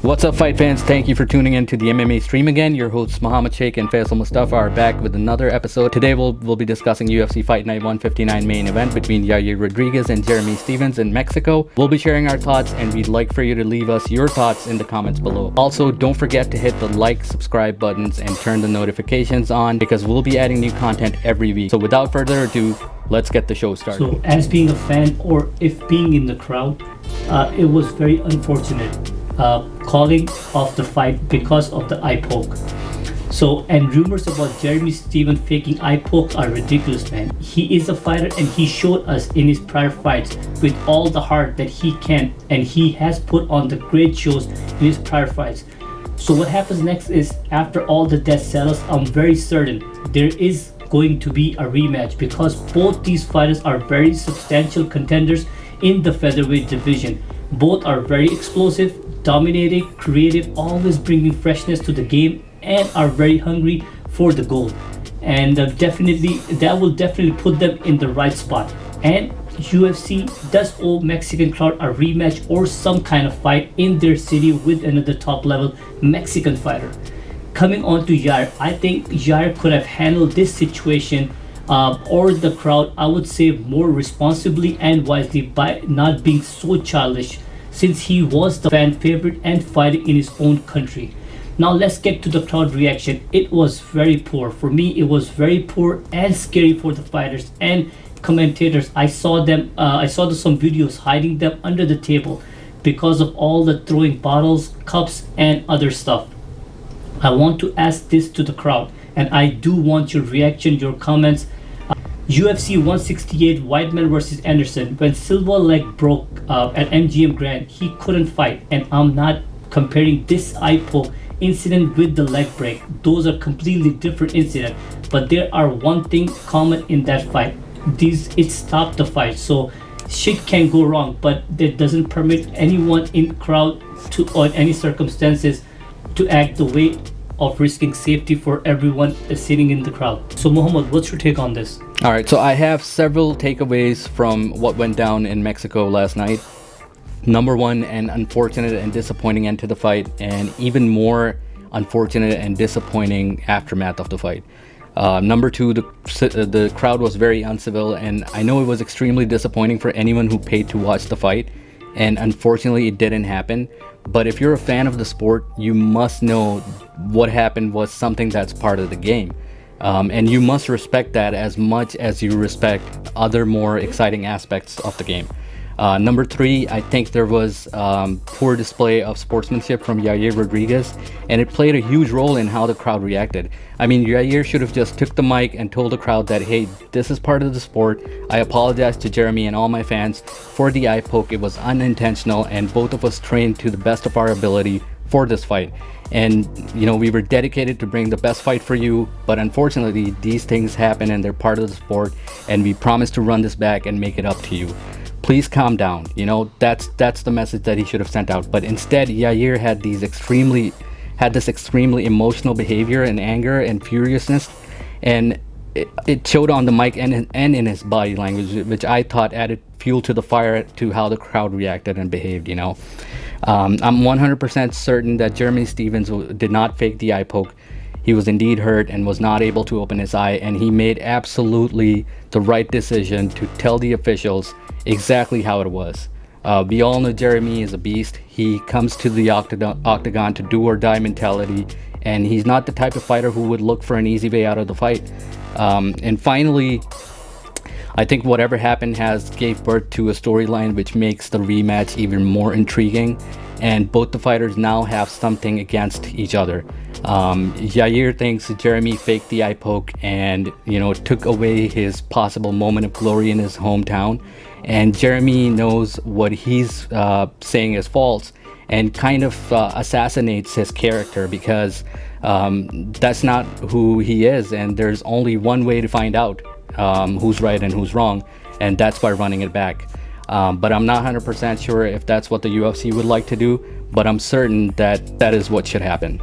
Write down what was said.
What's up, fight fans? Thank you for tuning in to the MMA stream again. Your hosts Muhammad Sheikh and Faisal Mustafa are back with another episode. Today we'll be discussing UFC Fight Night 159 main event between Yair Rodríguez and Jeremy Stephens in Mexico. We'll be sharing our thoughts, and we'd like for you to leave us your thoughts in the comments below. Also, don't forget to hit the like, subscribe buttons and turn the notifications on, because we'll be adding new content every week. So without further ado, let's get the show started. So as being a fan, or if being in the crowd, it was very unfortunate calling off the fight because of the eye poke. And rumors about Jeremy Stephens faking eye poke are ridiculous, man. He is a fighter, and he showed us in his prior fights with all the heart that he can, and he has put on the great shows in his prior fights. So what happens next is, after all the dust settles, I'm very certain there is going to be a rematch, because both these fighters are very substantial contenders in the featherweight division. Both are very explosive, dominating, creative, always bringing freshness to the game, and are very hungry for the gold. And that will definitely put them in the right spot. And UFC does owe Mexican crowd a rematch or some kind of fight in their city with another top level Mexican fighter. Coming on to Yair, I think Yair could have handled this situation or the crowd, I would say, more responsibly and wisely by not being so childish, since he was the fan favorite and fighting in his own country. Now let's get to the crowd reaction. It was very poor. For me, it was very poor and scary for the fighters and commentators. I saw some videos hiding them under the table because of all the throwing bottles, cups, and other stuff. I want to ask this to the crowd, and I do want your reaction, your comments. UFC 168 Whiteman versus Anderson. When Silva leg broke at MGM Grand, he couldn't fight, and I'm not comparing this eye poke incident with the leg break. Those are completely different incidents, but there are one thing common in that fight. It stopped the fight. So shit can go wrong, but that doesn't permit anyone in crowd to, or in any circumstances, to act the way of risking safety for everyone sitting in the crowd. So Muhammad, what's your take on this? All right, so I have several takeaways from what went down in Mexico last night. Number one, an unfortunate and disappointing end to the fight, and even more unfortunate and disappointing aftermath of the fight. Number two, the crowd was very uncivil, and I know it was extremely disappointing for anyone who paid to watch the fight, and unfortunately it didn't happen. But if you're a fan of the sport, you must know what happened was something that's part of the game. And you must respect that as much as you respect other more exciting aspects of the game. Number three, I think there was poor display of sportsmanship from Yair Rodríguez, and it played a huge role in how the crowd reacted. I mean, Yair should have just took the mic and told the crowd that, hey, this is part of the sport. I apologize to Jeremy and all my fans for the eye poke. It was unintentional, and both of us trained to the best of our ability for this fight. And we were dedicated to bring the best fight for you, but unfortunately these things happen and they're part of the sport, and we promise to run this back and make it up to you. Please calm down. That's the message that he should have sent out. But instead, Yair had this extremely emotional behavior and anger and furiousness, and it showed on the mic and in his body language, which I thought added fuel to the fire to how the crowd reacted and behaved. I'm 100% certain that Jeremy Stephens did not fake the eye poke. He was indeed hurt and was not able to open his eye, and he made absolutely the right decision to tell the officials exactly how it was. We all know Jeremy is a beast. He comes to the octagon to do or die mentality, and he's not the type of fighter who would look for an easy way out of the fight. And finally, I think whatever happened gave birth to a storyline which makes the rematch even more intriguing, and both the fighters now have something against each other. Yair thinks Jeremy faked the eye poke and took away his possible moment of glory in his hometown, and Jeremy knows what he's saying is false and kind of assassinates his character, because that's not who he is, and there's only one way to find out who's right and who's wrong, and that's by running it back. But I'm not 100% sure if that's what the UFC would like to do, but I'm certain that that is what should happen.